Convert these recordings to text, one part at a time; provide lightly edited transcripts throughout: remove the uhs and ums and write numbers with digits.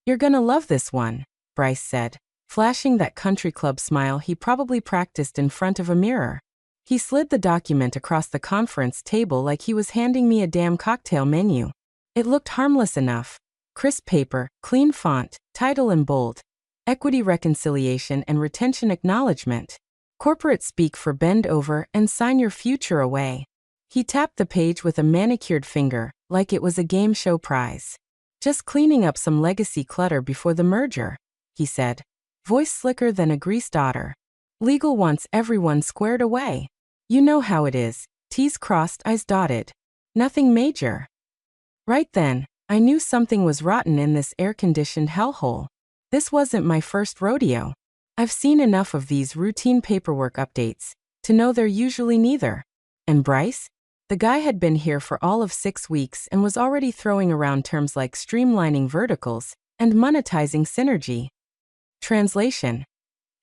"You're gonna love this one," Bryce said, flashing that country club smile he probably practiced in front of a mirror. He slid the document across the conference table like he was handing me a damn cocktail menu. It looked harmless enough. Crisp paper, clean font, title in bold. Equity reconciliation and retention acknowledgement. Corporate speak for bend over and sign your future away. He tapped the page with a manicured finger, like it was a game show prize. "Just cleaning up some legacy clutter before the merger," he said, voice slicker than a greased otter. "Legal wants everyone squared away. You know how it is, T's crossed, I's dotted. Nothing major." Right then, I knew something was rotten in this air-conditioned hellhole. This wasn't my first rodeo. I've seen enough of these routine paperwork updates to know they're usually neither. And Bryce? The guy had been here for all of 6 weeks and was already throwing around terms like streamlining verticals and monetizing synergy. Translation: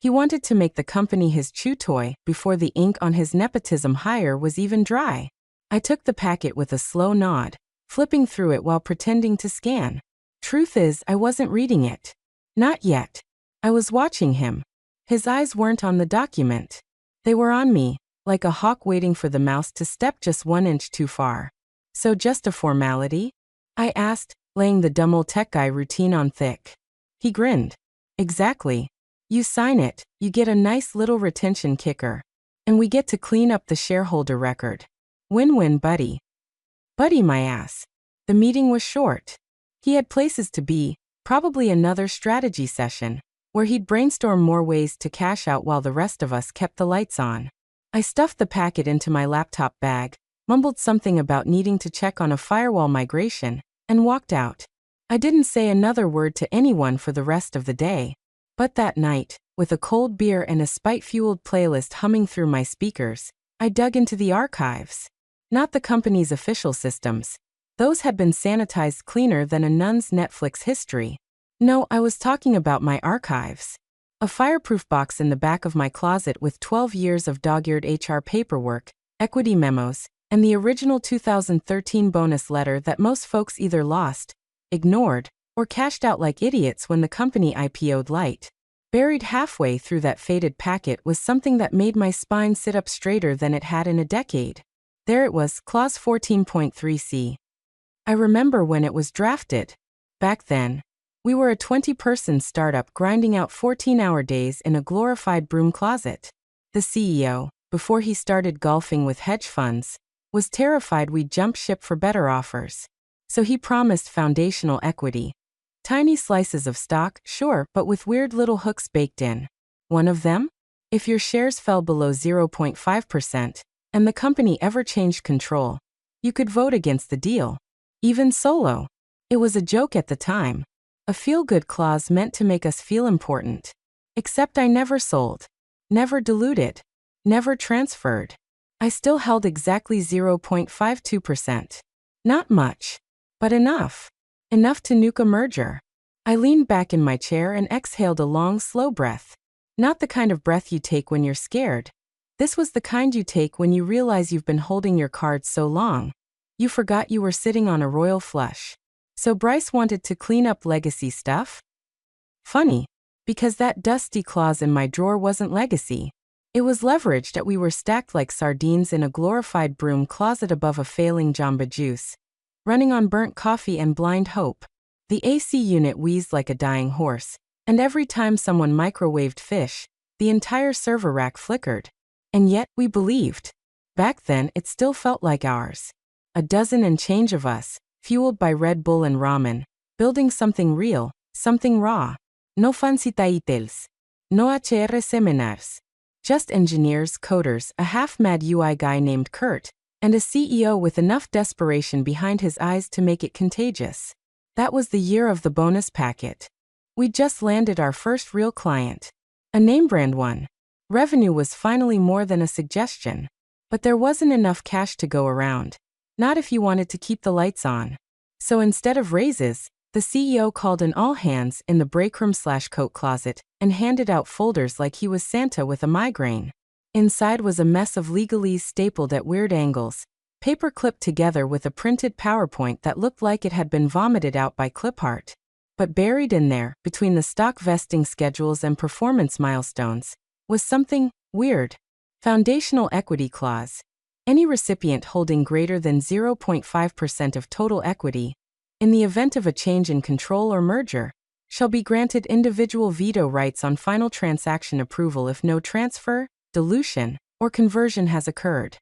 he wanted to make the company his chew toy before the ink on his nepotism hire was even dry. I took the packet with a slow nod, flipping through it while pretending to scan. Truth is, I wasn't reading it. Not yet. I was watching him. His eyes weren't on the document. They were on me, like a hawk waiting for the mouse to step just 1 inch too far. "So just a formality?" I asked, laying the dumb old tech guy routine on thick. He grinned. "Exactly. You sign it, you get a nice little retention kicker. And we get to clean up the shareholder record. Win-win, buddy." Buddy my ass. The meeting was short. He had places to be, probably another strategy session, where he'd brainstorm more ways to cash out while the rest of us kept the lights on. I stuffed the packet into my laptop bag, mumbled something about needing to check on a firewall migration, and walked out. I didn't say another word to anyone for the rest of the day. But that night, with a cold beer and a spite-fueled playlist humming through my speakers, I dug into the archives. Not the company's official systems. Those had been sanitized cleaner than a nun's Netflix history. No, I was talking about my archives. A fireproof box in the back of my closet with 12 years of dog-eared HR paperwork, equity memos, and the original 2013 bonus letter that most folks either lost, ignored, or cashed out like idiots when the company IPO'd light. Buried halfway through that faded packet was something that made my spine sit up straighter than it had in a decade. There it was, Clause 14.3c. I remember when it was drafted. Back then, we were a 20-person startup grinding out 14-hour days in a glorified broom closet. The CEO, before he started golfing with hedge funds, was terrified we'd jump ship for better offers. So he promised foundational equity. Tiny slices of stock, sure, but with weird little hooks baked in. One of them? If your shares fell below 0.5%, and the company ever changed control, you could vote against the deal. Even solo. It was a joke at the time. A feel-good clause meant to make us feel important. Except I never sold. Never diluted. Never transferred. I still held exactly 0.52%. Not much. But enough. Enough to nuke a merger. I leaned back in my chair and exhaled a long, slow breath. Not the kind of breath you take when you're scared. This was the kind you take when you realize you've been holding your cards so long. You forgot you were sitting on a royal flush. So Bryce wanted to clean up legacy stuff? Funny, because that dusty clause in my drawer wasn't legacy. It was leverage that we were stacked like sardines in a glorified broom closet above a failing Jamba Juice, running on burnt coffee and blind hope. The AC unit wheezed like a dying horse, and every time someone microwaved fish, the entire server rack flickered. And yet, we believed. Back then, it still felt like ours. A dozen and change of us, fueled by Red Bull and ramen, building something real, something raw. No fancy titles. No HR seminars. Just engineers, coders, a half-mad UI guy named Kurt, and a CEO with enough desperation behind his eyes to make it contagious. That was the year of the bonus packet. We'd just landed our first real client. A name-brand one. Revenue was finally more than a suggestion. But there wasn't enough cash to go around. Not if you wanted to keep the lights on. So instead of raises, the CEO called an all-hands in the breakroom/coat closet and handed out folders like he was Santa with a migraine. Inside was a mess of legalese stapled at weird angles, paper clipped together with a printed PowerPoint that looked like it had been vomited out by clip art. But buried in there, between the stock vesting schedules and performance milestones, was something weird. Foundational equity clause. Any recipient holding greater than 0.5% of total equity, in the event of a change in control or merger, shall be granted individual veto rights on final transaction approval if no transfer, dilution, or conversion has occurred.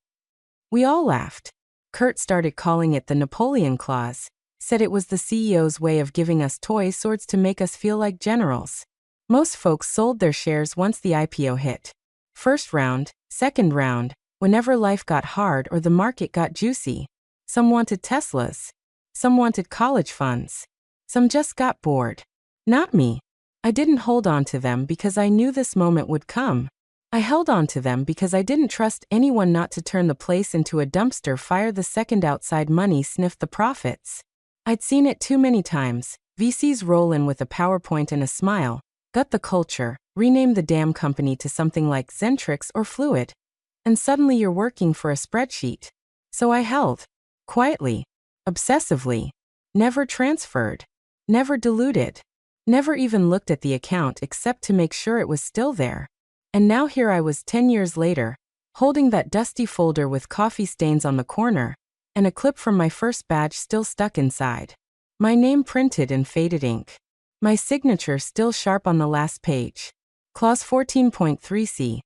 We all laughed. Kurt started calling it the Napoleon Clause, said it was the CEO's way of giving us toy swords to make us feel like generals. Most folks sold their shares once the IPO hit. First round, second round, whenever life got hard or the market got juicy. Some wanted Teslas. Some wanted college funds. Some just got bored. Not me. I didn't hold on to them because I knew this moment would come. I held on to them because I didn't trust anyone not to turn the place into a dumpster fire the second outside money sniffed the profits. I'd seen it too many times. VCs roll in with a PowerPoint and a smile, gut the culture, rename the damn company to something like Zentrix or Fluid, and suddenly you're working for a spreadsheet. So I held. Quietly. Obsessively. Never transferred. Never diluted. Never even looked at the account except to make sure it was still there. And now here I was 10 years later, holding that dusty folder with coffee stains on the corner, and a clip from my first badge still stuck inside. My name printed in faded ink. My signature still sharp on the last page. Clause 14.3c.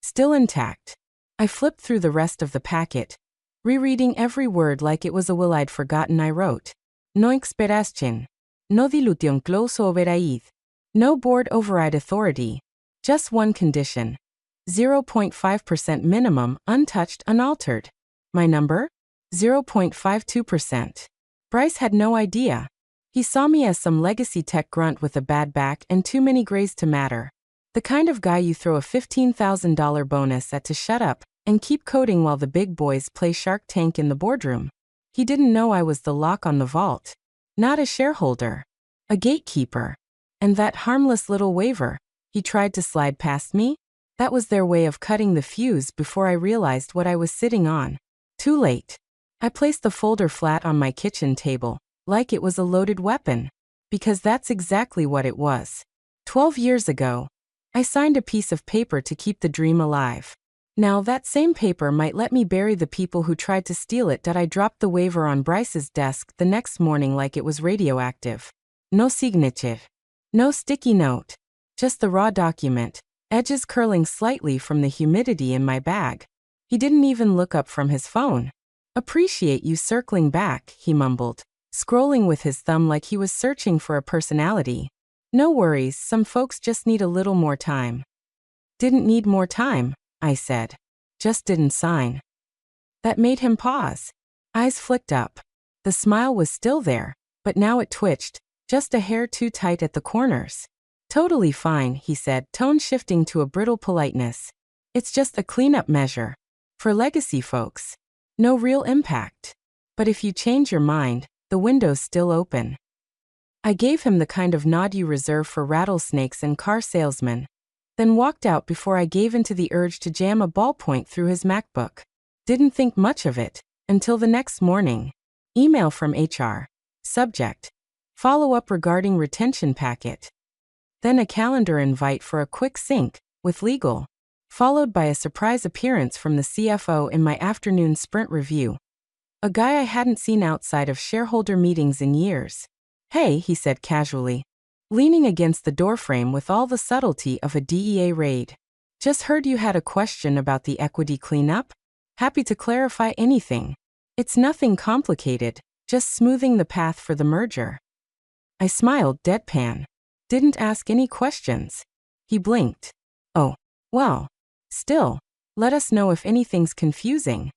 Still intact. I flipped through the rest of the packet, rereading every word like it was a will I'd forgotten I wrote. No expiration. No dilution clause override. No board override authority. Just one condition. 0.5% minimum, untouched, unaltered. My number? 0.52%. Bryce had no idea. He saw me as some legacy tech grunt with a bad back and too many grays to matter. The kind of guy you throw a $15,000 bonus at to shut up and keep coding while the big boys play Shark Tank in the boardroom. He didn't know I was the lock on the vault. Not a shareholder. A gatekeeper. And that harmless little waiver he tried to slide past me? That was their way of cutting the fuse before I realized what I was sitting on. Too late. I placed the folder flat on my kitchen table, like it was a loaded weapon. Because that's exactly what it was. 12 years ago, I signed a piece of paper to keep the dream alive. Now that same paper might let me bury the people who tried to steal it. I dropped the waiver on Bryce's desk the next morning like it was radioactive. No signature. No sticky note. Just the raw document, edges curling slightly from the humidity in my bag. He didn't even look up from his phone. Appreciate you circling back, he mumbled, scrolling with his thumb like he was searching for a personality. No worries, some folks just need a little more time. Didn't need more time, I said. Just didn't sign. That made him pause. Eyes flicked up. The smile was still there, but now it twitched, just a hair too tight at the corners. Totally fine, he said, tone shifting to a brittle politeness. It's just a cleanup measure. For legacy folks. No real impact. But if you change your mind, the window's still open. I gave him the kind of nod you reserve for rattlesnakes and car salesmen, then walked out before I gave in to the urge to jam a ballpoint through his MacBook. Didn't think much of it, until the next morning. Email from HR. Subject. Follow-up regarding retention packet. Then a calendar invite for a quick sync, with legal. Followed by a surprise appearance from the CFO in my afternoon sprint review. A guy I hadn't seen outside of shareholder meetings in years. Hey, he said casually, leaning against the doorframe with all the subtlety of a DEA raid. Just heard you had a question about the equity cleanup? Happy to clarify anything. It's nothing complicated, just smoothing the path for the merger. I smiled deadpan. Didn't ask any questions. He blinked. Oh, well. Still, let us know if anything's confusing.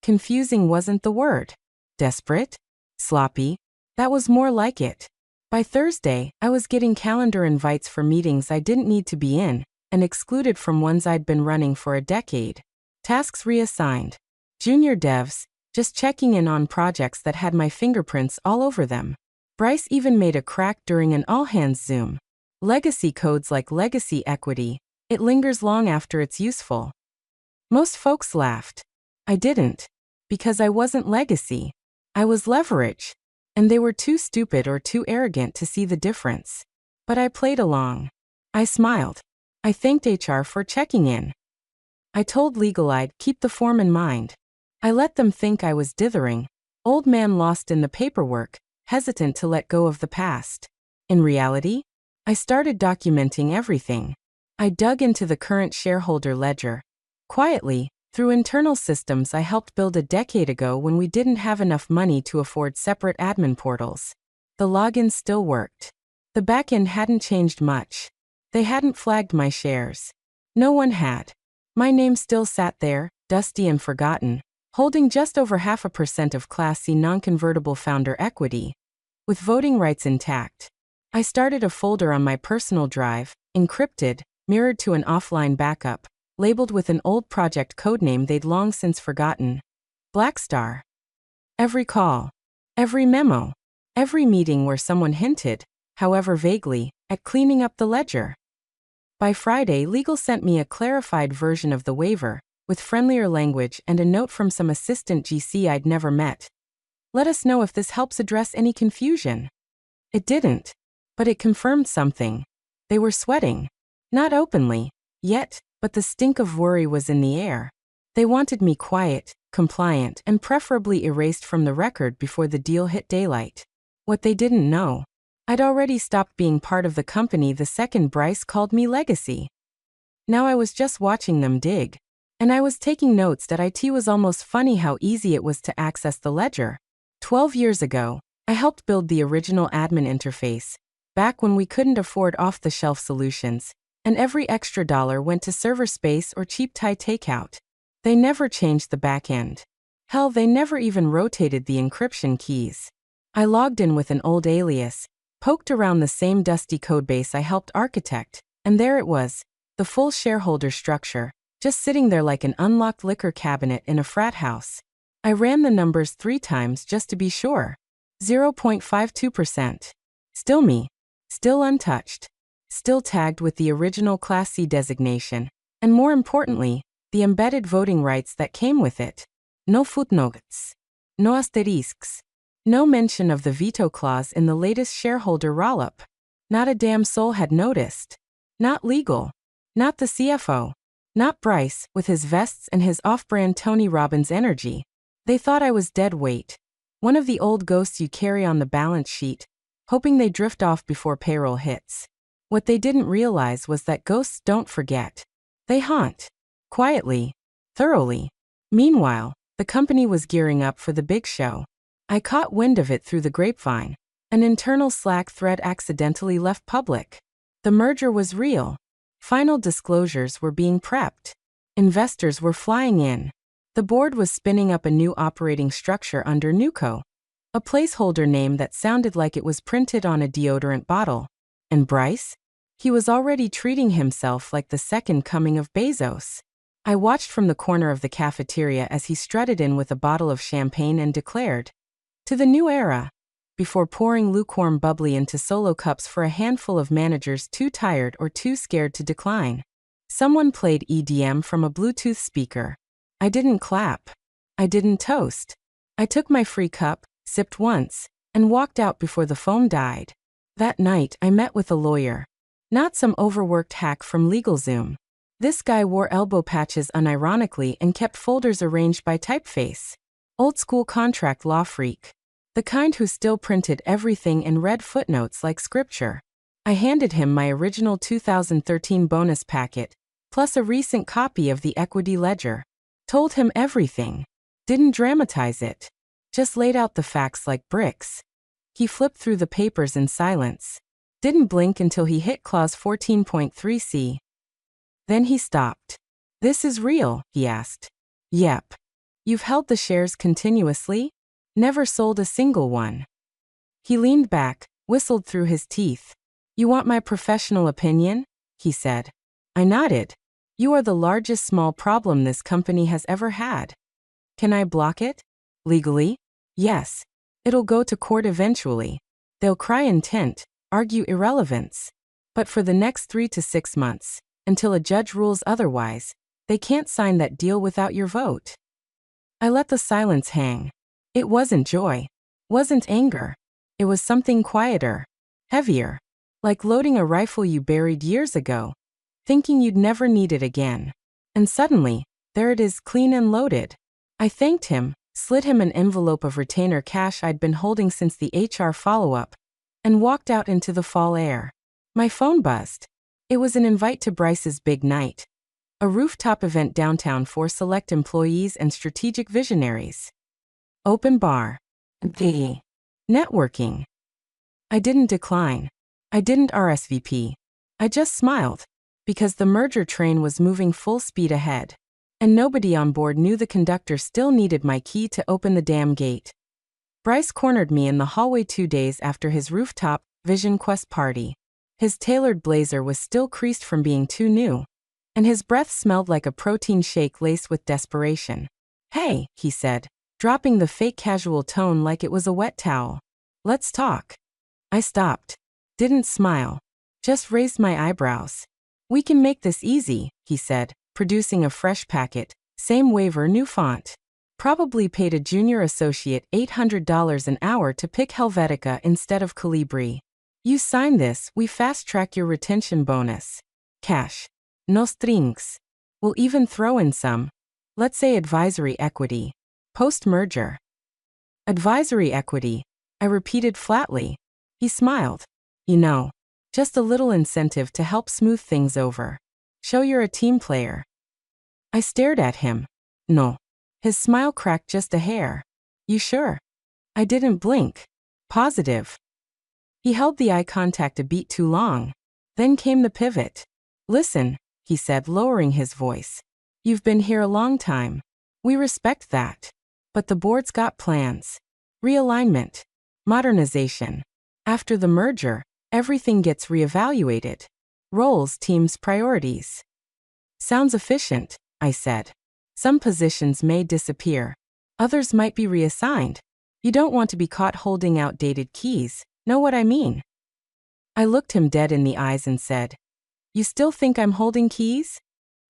Confusing wasn't the word. Desperate? Sloppy? That was more like it. By Thursday, I was getting calendar invites for meetings I didn't need to be in, and excluded from ones I'd been running for a decade. Tasks reassigned. Junior devs, just checking in on projects that had my fingerprints all over them. Bryce even made a crack during an all-hands Zoom. Legacy codes like legacy equity. It lingers long after it's useful. Most folks laughed. I didn't. Because I wasn't legacy. I was leverage. and they were too stupid or too arrogant to see the difference. But I played along. I smiled. I thanked HR for checking in. I told legal I'd keep the form in mind. I let them think I was dithering, old man lost in the paperwork, hesitant to let go of the past. In reality, I started documenting everything. I dug into the current shareholder ledger. Quietly, through internal systems I helped build a decade ago when we didn't have enough money to afford separate admin portals. The login still worked. The backend hadn't changed much. They hadn't flagged my shares. No one had. My name still sat there, dusty and forgotten, holding just over 0.5% of Class C non-convertible founder equity, with voting rights intact. I started a folder on my personal drive, encrypted, mirrored to an offline backup, labeled with an old project codename they'd long since forgotten. Blackstar. Every call, every memo, every meeting where someone hinted, however vaguely, at cleaning up the ledger. By Friday, legal sent me a clarified version of the waiver, with friendlier language and a note from some assistant GC I'd never met. Let us know if this helps address any confusion. It didn't. But it confirmed something. They were sweating. Not openly, yet, but the stink of worry was in the air. They wanted me quiet, compliant, and preferably erased from the record before the deal hit daylight. What they didn't know, I'd already stopped being part of the company the second Bryce called me legacy. Now I was just watching them dig. And I was taking notes that it was almost funny how easy it was to access the ledger. 12 years ago, I helped build the original admin interface, back when we couldn't afford off-the-shelf solutions, and every extra dollar went to server space or cheap Thai takeout. They never changed the back end. Hell, they never even rotated the encryption keys. I logged in with an old alias, poked around the same dusty codebase I helped architect, and there it was, the full shareholder structure, just sitting there like an unlocked liquor cabinet in a frat house. I ran the numbers 3 times just to be sure. 0.52%. Still me. Still untouched. Still tagged with the original Class C designation. And more importantly, the embedded voting rights that came with it. No footnotes. No asterisks. No mention of the veto clause in the latest shareholder roll-up. Not a damn soul had noticed. Not legal. Not the CFO. Not Bryce, with his vests and his off-brand Tony Robbins energy. They thought I was dead weight. One of the old ghosts you carry on the balance sheet, hoping they drift off before payroll hits. What they didn't realize was that ghosts don't forget. They haunt. Quietly. Thoroughly. Meanwhile, the company was gearing up for the big show. I caught wind of it through the grapevine. An internal Slack thread accidentally left public. The merger was real. Final disclosures were being prepped. Investors were flying in. The board was spinning up a new operating structure under NewCo, a placeholder name that sounded like it was printed on a deodorant bottle. And Bryce? He was already treating himself like the second coming of Bezos. I watched from the corner of the cafeteria as he strutted in with a bottle of champagne and declared, "To the new era," before pouring lukewarm bubbly into solo cups for a handful of managers too tired or too scared to decline. Someone played EDM from a Bluetooth speaker. I didn't clap. I didn't toast. I took my free cup, sipped once, and walked out before the foam died. That night, I met with a lawyer. Not some overworked hack from LegalZoom. This guy wore elbow patches unironically and kept folders arranged by typeface. Old-school contract law freak. The kind who still printed everything and read footnotes like scripture. I handed him my original 2013 bonus packet, plus a recent copy of the equity ledger. Told him everything. Didn't dramatize it. Just laid out the facts like bricks. He flipped through the papers in silence. Didn't blink until he hit clause 14.3c. Then he stopped. "This is real?" he asked. "Yep." "You've held the shares continuously? Never sold a single one?" He leaned back, whistled through his teeth. "You want my professional opinion?" he said. I nodded. "You are the largest small problem this company has ever had. Can I block it? Legally? Yes. It'll go to court eventually. They'll cry intent, argue irrelevance. But for the next 3 to 6 months, until a judge rules otherwise, they can't sign that deal without your vote." I let the silence hang. It wasn't joy. Wasn't anger. It was something quieter, heavier, like loading a rifle you buried years ago, thinking you'd never need it again. And suddenly, there it is, clean and loaded. I thanked him, slid him an envelope of retainer cash I'd been holding since the HR follow-up, and walked out into the fall air. My phone buzzed. It was an invite to Bryce's big night, a rooftop event downtown for select employees and strategic visionaries. Open bar. D. Networking. I didn't decline. I didn't RSVP. I just smiled, because the merger train was moving full speed ahead, and nobody on board knew the conductor still needed my key to open the damn gate. Bryce cornered me in the hallway 2 days after his rooftop Vision Quest party. His tailored blazer was still creased from being too new, and his breath smelled like a protein shake laced with desperation. "Hey," he said, dropping the fake casual tone like it was a wet towel. "Let's talk." I stopped. Didn't smile. Just raised my eyebrows. "We can make this easy," he said, producing a fresh packet. Same waiver, new font. Probably paid a junior associate $800 an hour to pick Helvetica instead of Calibri. "You sign this, we fast-track your retention bonus. Cash. No strings. We'll even throw in some, let's say, advisory equity. Post-merger." "Advisory equity," I repeated flatly. He smiled. "You know, just a little incentive to help smooth things over. Show you're a team player." I stared at him. "No." His smile cracked just a hair. "You sure?" I didn't blink. "Positive." He held the eye contact a beat too long. Then came the pivot. "Listen," he said, lowering his voice. "You've been here a long time. We respect that. But the board's got plans. Realignment. Modernization. After the merger, everything gets reevaluated. Roles, teams, priorities." "Sounds efficient," I said. "Some positions may disappear. Others might be reassigned. You don't want to be caught holding outdated keys, know what I mean?" I looked him dead in the eyes and said, "You still think I'm holding keys?"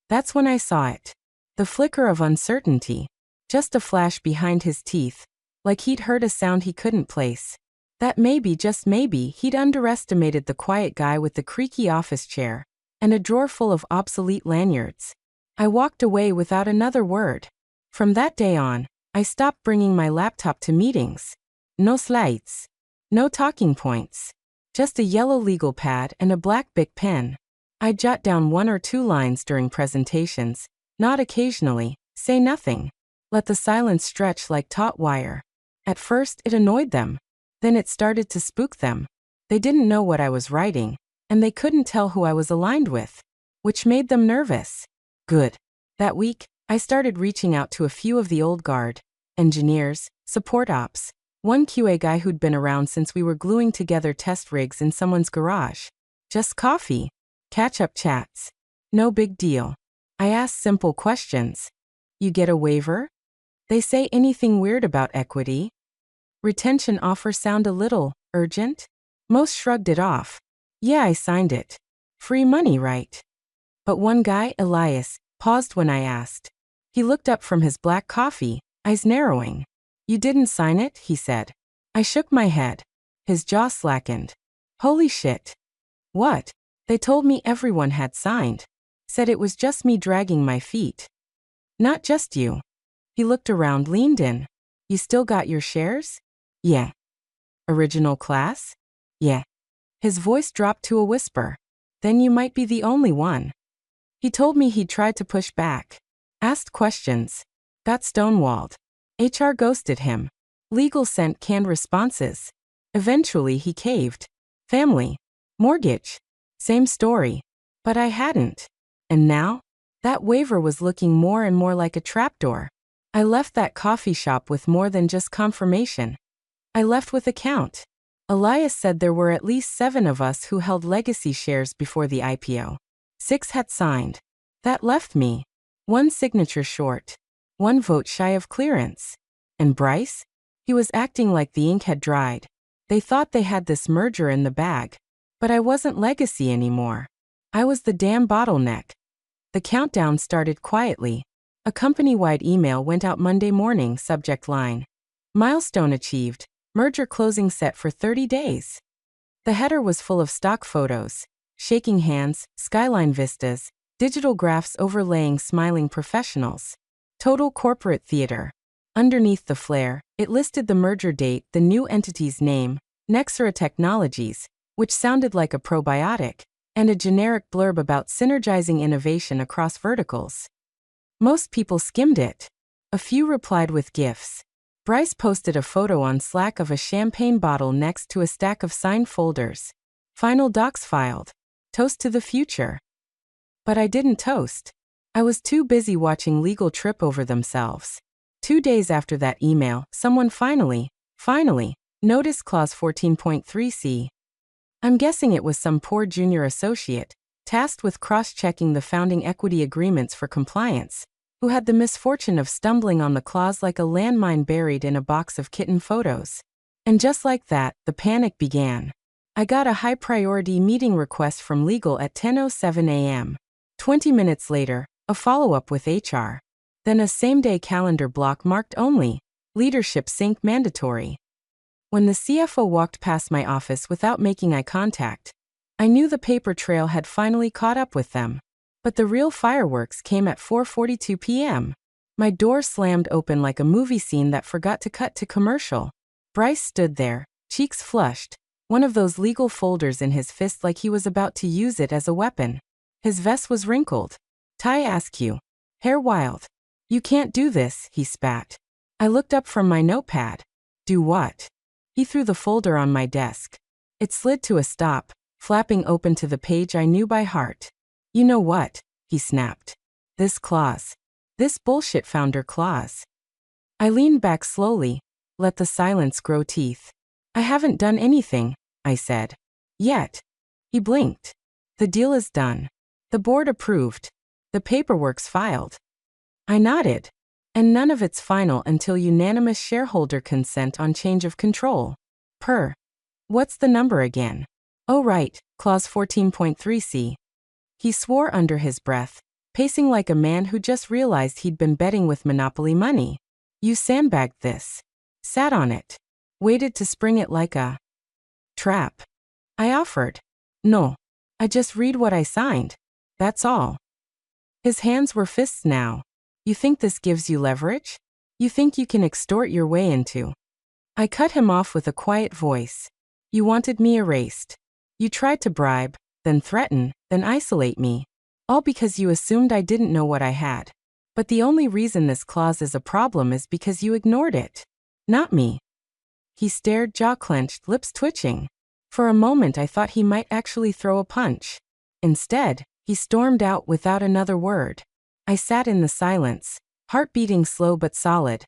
That's when I saw it. The flicker of uncertainty. Just a flash behind his teeth, like he'd heard a sound he couldn't place. That maybe, just maybe, he'd underestimated the quiet guy with the creaky office chair and a drawer full of obsolete lanyards. I walked away without another word. From that day on, I stopped bringing my laptop to meetings. No slides. No talking points. Just a yellow legal pad and a black Bic pen. I'd jot down 1 or 2 lines during presentations, nod occasionally, say nothing. Let the silence stretch like taut wire. At first, it annoyed them. Then it started to spook them. They didn't know what I was writing, and they couldn't tell who I was aligned with, which made them nervous. Good. That week, I started reaching out to a few of the old guard, engineers, support ops, one QA guy who'd been around since we were gluing together test rigs in someone's garage. Just coffee. Catch-up chats. No big deal. I asked simple questions. "You get a waiver?" "They say anything weird about equity?" "Retention offers sound a little urgent?" Most shrugged it off. "Yeah, I signed it. Free money, right?" But one guy, Elias, paused when I asked. He looked up from his black coffee, eyes narrowing. "You didn't sign it?" he said. I shook my head. His jaw slackened. "Holy shit." "What?" "They told me everyone had signed. Said it was just me dragging my feet." "Not just you." He looked around, leaned in. "You still got your shares?" "Yeah." "Original class?" "Yeah." His voice dropped to a whisper. "Then you might be the only one." He told me he'd tried to push back. Asked questions. Got stonewalled. HR ghosted him. Legal sent canned responses. Eventually he caved. Family. Mortgage. Same story. But I hadn't. And now? That waiver was looking more and more like a trapdoor. I left that coffee shop with more than just confirmation. I left with a count. Elias said there were at least 7 of us who held legacy shares before the IPO. 6 had signed. That left me 1 signature short, 1 vote shy of clearance. And Bryce? He was acting like the ink had dried. They thought they had this merger in the bag. But I wasn't legacy anymore. I was the damn bottleneck. The countdown started quietly. A company-wide email went out Monday morning, subject line. Milestone achieved. Merger closing set for 30 days. The header was full of stock photos, shaking hands, skyline vistas, digital graphs overlaying smiling professionals. Total corporate theater. Underneath the flare, it listed the merger date, the new entity's name, Nexera Technologies, which sounded like a probiotic, and a generic blurb about synergizing innovation across verticals. Most people skimmed it. A few replied with GIFs. Bryce posted a photo on Slack of a champagne bottle next to a stack of signed folders. Final docs filed. Toast to the future. But I didn't toast. I was too busy watching legal trip over themselves. 2 days after that email, someone finally, noticed Clause 14.3c. I'm guessing it was some poor junior associate, tasked with cross-checking the founding equity agreements for compliance, who had the misfortune of stumbling on the clause like a landmine buried in a box of kitten photos. And just like that, the panic began. I got a high-priority meeting request from legal at 10:07 a.m. 20 minutes later, a follow-up with HR. Then a same-day calendar block marked only, leadership sync mandatory. When the CFO walked past my office without making eye contact, I knew the paper trail had finally caught up with them. But the real fireworks came at 4:42 p.m. My door slammed open like a movie scene that forgot to cut to commercial. Bryce stood there, cheeks flushed, one of those legal folders in his fist like he was about to use it as a weapon. His vest was wrinkled. Tie askew. Hair wild. You can't do this, he spat. I looked up from my notepad. Do what? He threw the folder on my desk. It slid to a stop, flapping open to the page I knew by heart. You know what? He snapped. This clause. This bullshit founder clause. I leaned back slowly, let the silence grow teeth. I haven't done anything, I said. Yet. He blinked. The deal is done. The board approved. The paperwork's filed. I nodded. And none of it's final until unanimous shareholder consent on change of control. What's the number again? Oh right, Clause 14.3c. He swore under his breath, pacing like a man who just realized he'd been betting with Monopoly money. You sandbagged this. Sat on it. Waited to spring it like a trap. I offered. No. I just read what I signed. That's all. His hands were fists now. You think this gives you leverage? You think you can extort your way into? I cut him off with a quiet voice. You wanted me erased. You tried to bribe, then threaten, then isolate me. All because you assumed I didn't know what I had. But the only reason this clause is a problem is because you ignored it. Not me. He stared, jaw clenched, lips twitching. For a moment I thought he might actually throw a punch. Instead, he stormed out without another word. I sat in the silence, heart beating slow but solid,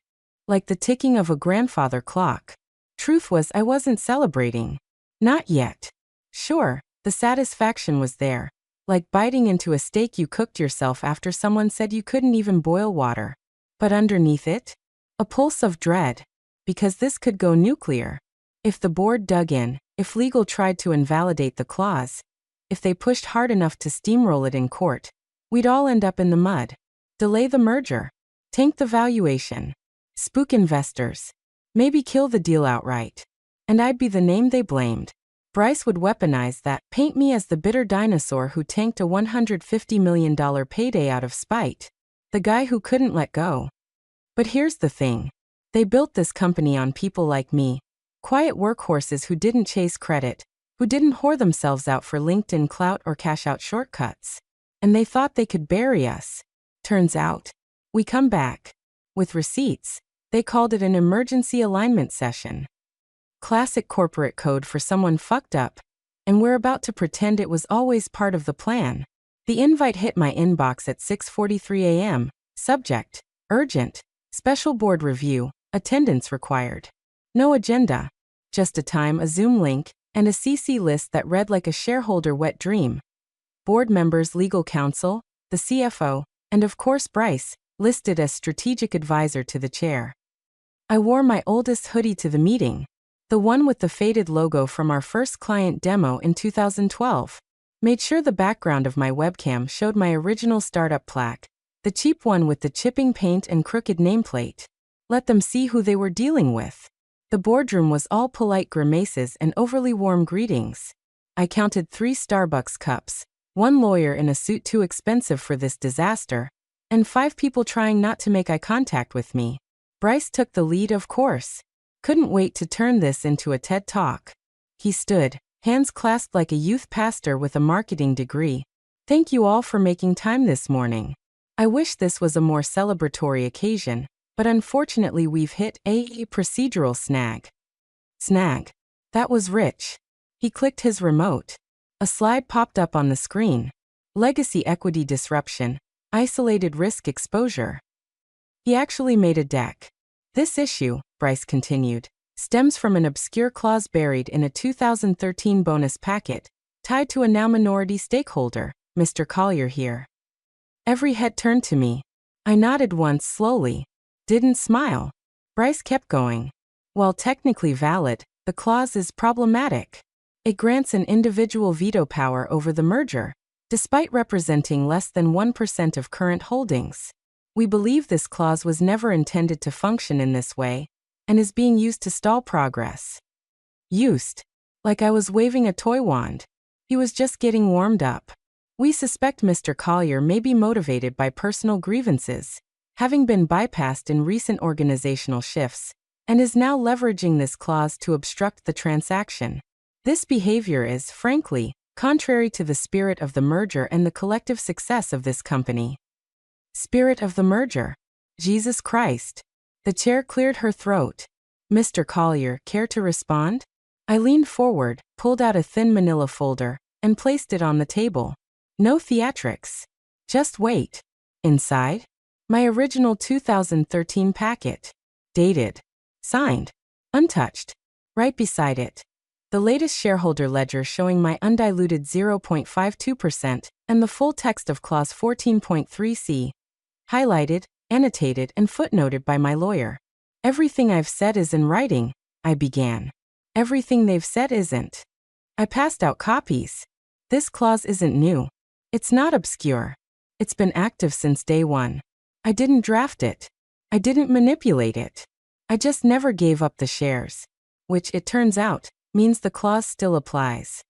like the ticking of a grandfather clock. Truth was, I wasn't celebrating. Not yet. Sure, the satisfaction was there, like biting into a steak you cooked yourself after someone said you couldn't even boil water. But underneath it, a pulse of dread, because this could go nuclear. If the board dug in, if legal tried to invalidate the clause, if they pushed hard enough to steamroll it in court, we'd all end up in the mud. Delay the merger. Tank the valuation. Spook investors. Maybe kill the deal outright. And I'd be the name they blamed. Bryce would weaponize that, paint me as the bitter dinosaur who tanked a $150 million payday out of spite. The guy who couldn't let go. But here's the thing. They built this company on people like me. Quiet workhorses who didn't chase credit, who didn't whore themselves out for LinkedIn clout or cash out shortcuts. And they thought they could bury us. Turns out, we come back. With receipts. They called it an emergency alignment session. Classic corporate code for someone fucked up. And we're about to pretend it was always part of the plan. The invite hit my inbox at 6:43 a.m. Subject: urgent. Special board review. Attendance required. No agenda. Just a time, a Zoom link, and a CC list that read like a shareholder wet dream. Board members, legal counsel, the CFO, and of course Bryce, listed as strategic advisor to the chair. I wore my oldest hoodie to the meeting, the one with the faded logo from our first client demo in 2012. Made sure the background of my webcam showed my original startup plaque, the cheap one with the chipping paint and crooked nameplate. Let them see who they were dealing with. The boardroom was all polite grimaces and overly warm greetings. I counted 3 Starbucks cups, 1 lawyer in a suit too expensive for this disaster, and 5 people trying not to make eye contact with me. Bryce took the lead, of course. Couldn't wait to turn this into a TED Talk. He stood, hands clasped like a youth pastor with a marketing degree. Thank you all for making time this morning. I wish this was a more celebratory occasion, but unfortunately we've hit a procedural snag. Snag. That was Rich. He clicked his remote. A slide popped up on the screen. Legacy equity disruption, isolated risk exposure. He actually made a deck. This issue, Bryce continued, stems from an obscure clause buried in a 2013 bonus packet, tied to a now minority stakeholder, Mr. Collier here. Every head turned to me. I nodded once slowly. Didn't smile. Bryce kept going. While technically valid, the clause is problematic. It grants an individual veto power over the merger, despite representing less than 1% of current holdings. We believe this clause was never intended to function in this way, and is being used to stall progress. Used. Like I was waving a toy wand. He was just getting warmed up. We suspect Mr. Collier may be motivated by personal grievances, having been bypassed in recent organizational shifts, and is now leveraging this clause to obstruct the transaction. This behavior is, frankly, contrary to the spirit of the merger and the collective success of this company. Spirit of the merger. Jesus Christ. The chair cleared her throat. Mr. Collier, care to respond? I leaned forward, pulled out a thin manila folder, and placed it on the table. No theatrics. Just wait. Inside? My original 2013 packet. Dated. Signed. Untouched. Right beside it. The latest shareholder ledger showing my undiluted 0.52% and the full text of Clause 14.3c. Highlighted, annotated, and footnoted by my lawyer. Everything I've said is in writing, I began. Everything they've said isn't. I passed out copies. This clause isn't new. It's not obscure. It's been active since day one. I didn't draft it. I didn't manipulate it. I just never gave up the shares. Which, it turns out, means the clause still applies.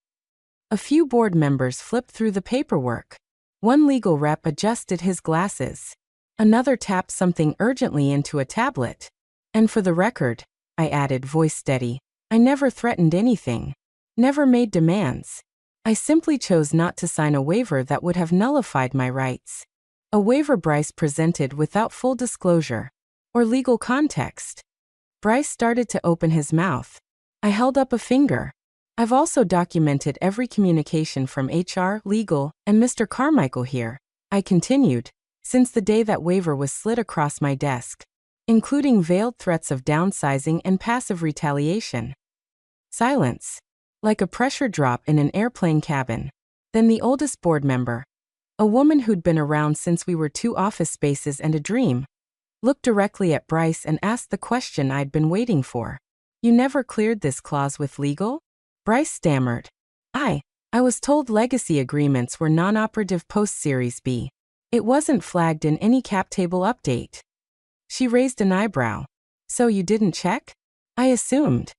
A few board members flipped through the paperwork. One legal rep adjusted his glasses. Another tapped something urgently into a tablet. And for the record, I added, voice steady, I never threatened anything. Never made demands. I simply chose not to sign a waiver that would have nullified my rights. A waiver Bryce presented without full disclosure or legal context. Bryce started to open his mouth. I held up a finger. I've also documented every communication from HR, legal, and Mr. Carmichael here, I continued, since the day that waiver was slid across my desk, including veiled threats of downsizing and passive retaliation. Silence. Like a pressure drop in an airplane cabin. Then the oldest board member, a woman who'd been around since we were 2 office spaces and a dream, looked directly at Bryce and asked the question I'd been waiting for. You never cleared this clause with legal? Bryce stammered. I was told legacy agreements were non-operative post-Series B. It wasn't flagged in any cap table update. She raised an eyebrow. So you didn't check? I assumed.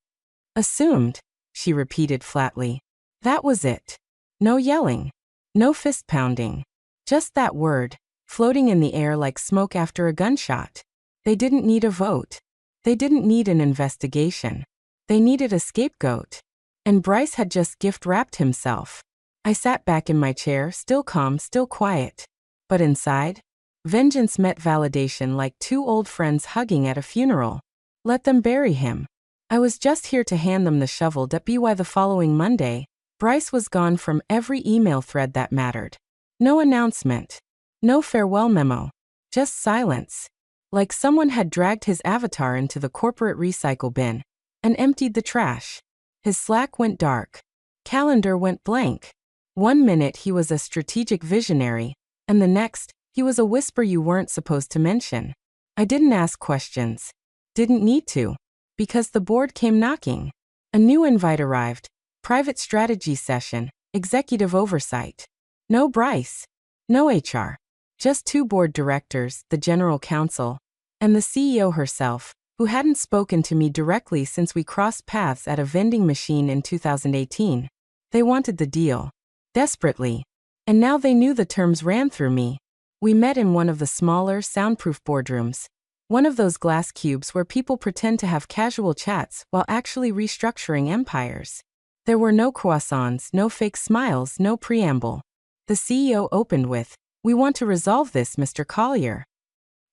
Assumed, she repeated flatly. That was it. No yelling. No fist-pounding. Just that word, floating in the air like smoke after a gunshot. They didn't need a vote. They didn't need an investigation. They needed a scapegoat. And Bryce had just gift-wrapped himself. I sat back in my chair, still calm, still quiet. But inside, vengeance met validation like 2 old friends hugging at a funeral. Let them bury him. I was just here to hand them the shovel. By the following Monday, Bryce was gone from every email thread that mattered. No announcement. No farewell memo. Just silence. Like someone had dragged his avatar into the corporate recycle bin and emptied the trash. His Slack went dark. Calendar went blank. 1 minute he was a strategic visionary, and the next, he was a whisper you weren't supposed to mention. I didn't ask questions. Didn't need to. Because the board came knocking. A new invite arrived. Private strategy session, executive oversight. No Bryce. No HR. Just 2 board directors, the general counsel, and the CEO herself, who hadn't spoken to me directly since we crossed paths at a vending machine in 2018. They wanted the deal. Desperately. And now they knew the terms ran through me. We met in one of the smaller, soundproof boardrooms. One of those glass cubes where people pretend to have casual chats while actually restructuring empires. There were no croissants, no fake smiles, no preamble. The CEO opened with, "We want to resolve this, Mr. Collier."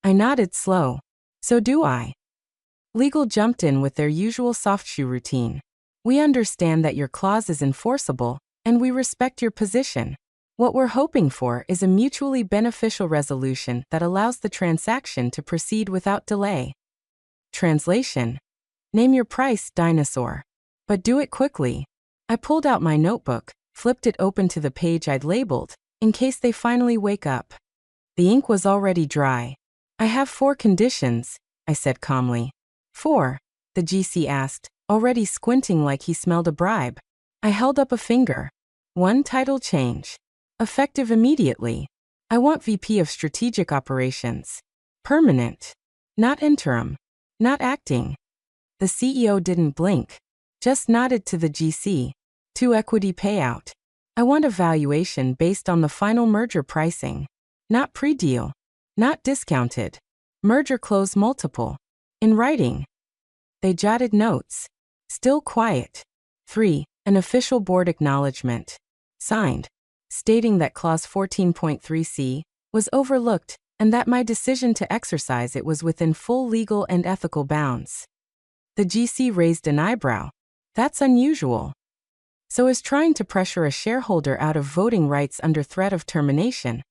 I nodded slow. "So do I." Legal jumped in with their usual soft shoe routine. "We understand that your clause is enforceable, and we respect your position. What we're hoping for is a mutually beneficial resolution that allows the transaction to proceed without delay." Translation: Name your price, dinosaur. But do it quickly. I pulled out my notebook, flipped it open to the page I'd labeled, in case they finally wake up. The ink was already dry. "I have 4 conditions," I said calmly. "4?" the GC asked, already squinting like he smelled a bribe. I held up a finger. 1, title change. Effective immediately. I want VP of Strategic Operations. Permanent. Not interim. Not acting. The CEO didn't blink. Just nodded to the GC. 2, equity payout. I want a valuation based on the final merger pricing. Not pre-deal. Not discounted. Merger close multiple. In writing. They jotted notes. Still quiet. 3, an official board acknowledgement. Signed. Stating that clause 14.3c was overlooked and that my decision to exercise it was within full legal and ethical bounds. The GC raised an eyebrow. That's unusual. So is trying to pressure a shareholder out of voting rights under threat of termination?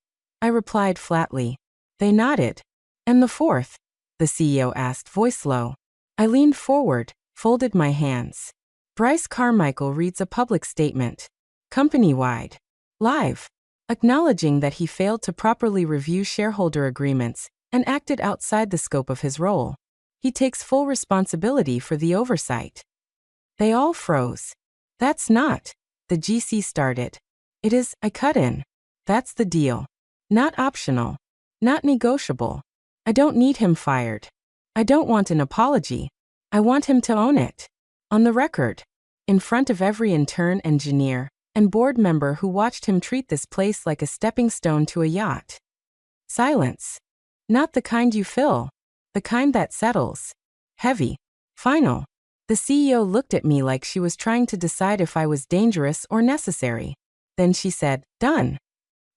I replied flatly. They nodded. And the 4th? The CEO asked, voice low. I leaned forward, folded my hands. Bryce Carmichael reads a public statement. Company-wide. Live. Acknowledging that he failed to properly review shareholder agreements and acted outside the scope of his role. He takes full responsibility for the oversight. They all froze. That's not. The GC started. It is, I cut in. That's the deal. Not optional. Not negotiable. I don't need him fired. I don't want an apology. I want him to own it. On the record. In front of every intern, engineer, and board member who watched him treat this place like a stepping stone to a yacht. Silence. Not the kind you fill. The kind that settles. Heavy. Final. The CEO looked at me like she was trying to decide if I was dangerous or necessary. Then she said, done.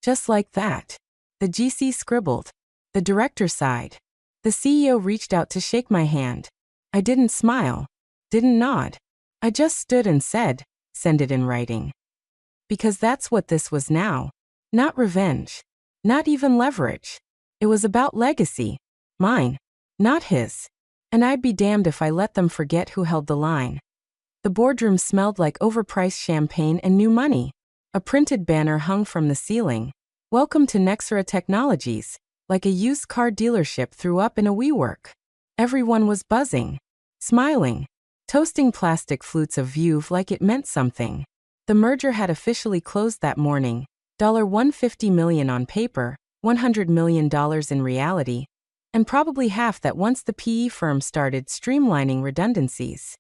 Just like that. The GC scribbled. The director sighed. The CEO reached out to shake my hand. I didn't smile. Didn't nod. I just stood and said, send it in writing. Because that's what this was now. Not revenge. Not even leverage. It was about legacy. Mine. Not his. And I'd be damned if I let them forget who held the line. The boardroom smelled like overpriced champagne and new money. A printed banner hung from the ceiling. Welcome to Nexera Technologies, like a used car dealership threw up in a WeWork. Everyone was buzzing. Smiling. Toasting plastic flutes of Veuve like it meant something. The merger had officially closed that morning. $150 million on paper, $100 million in reality, and probably half that once the PE firm started streamlining redundancies.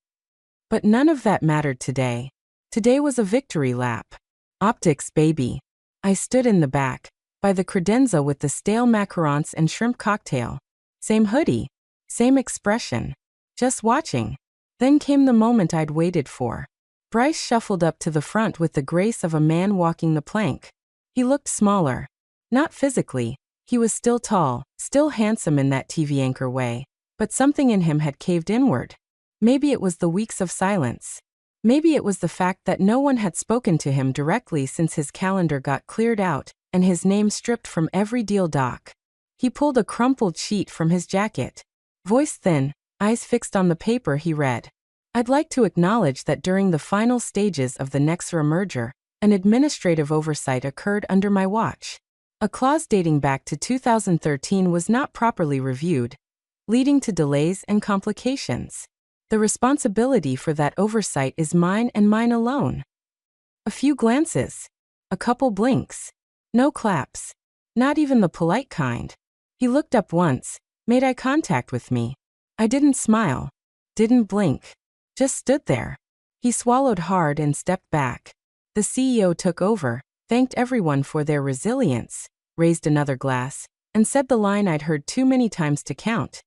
But none of that mattered today. Today was a victory lap. Optics, baby. I stood in the back, by the credenza with the stale macarons and shrimp cocktail. Same hoodie. Same expression. Just watching. Then came the moment I'd waited for. Bryce shuffled up to the front with the grace of a man walking the plank. He looked smaller. Not physically. He was still tall, still handsome in that TV anchor way, but something in him had caved inward. Maybe it was the weeks of silence. Maybe it was the fact that no one had spoken to him directly since his calendar got cleared out and his name stripped from every deal doc. He pulled a crumpled sheet from his jacket. Voice thin, eyes fixed on the paper, he read. I'd like to acknowledge that during the final stages of the Nexera merger, an administrative oversight occurred under my watch. A clause dating back to 2013 was not properly reviewed, leading to delays and complications. The responsibility for that oversight is mine and mine alone. A few glances. A couple blinks. No claps. Not even the polite kind. He looked up once, made eye contact with me. I didn't smile. Didn't blink. Just stood there. He swallowed hard and stepped back. The CEO took over, thanked everyone for their resilience, raised another glass, and said the line I'd heard too many times to count.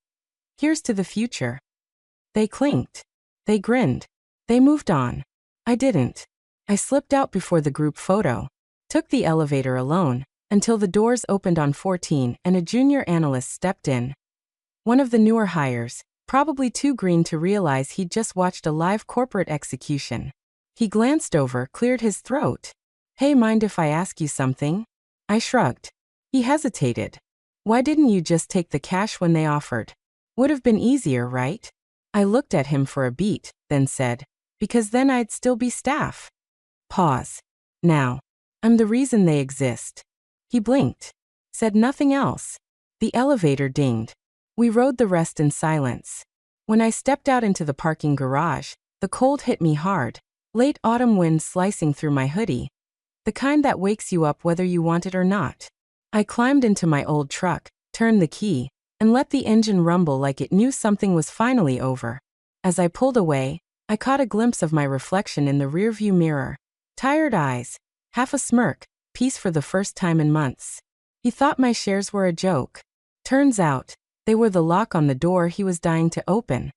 Here's to the future. They clinked. They grinned. They moved on. I didn't. I slipped out before the group photo. Took the elevator alone, until the doors opened on 14 and a junior analyst stepped in. One of the newer hires, probably too green to realize he'd just watched a live corporate execution. He glanced over, cleared his throat. Hey, mind if I ask you something? I shrugged. He hesitated. Why didn't you just take the cash when they offered? Would have been easier, right? I looked at him for a beat, then said, because then I'd still be staff. Pause. Now, I'm the reason they exist. He blinked. Said nothing else. The elevator dinged. We rode the rest in silence. When I stepped out into the parking garage, the cold hit me hard. Late autumn wind slicing through my hoodie. The kind that wakes you up whether you want it or not. I climbed into my old truck, turned the key, and let the engine rumble like it knew something was finally over. As I pulled away, I caught a glimpse of my reflection in the rearview mirror. Tired eyes, half a smirk, peace for the first time in months. He thought my shares were a joke. Turns out, they were the lock on the door he was dying to open.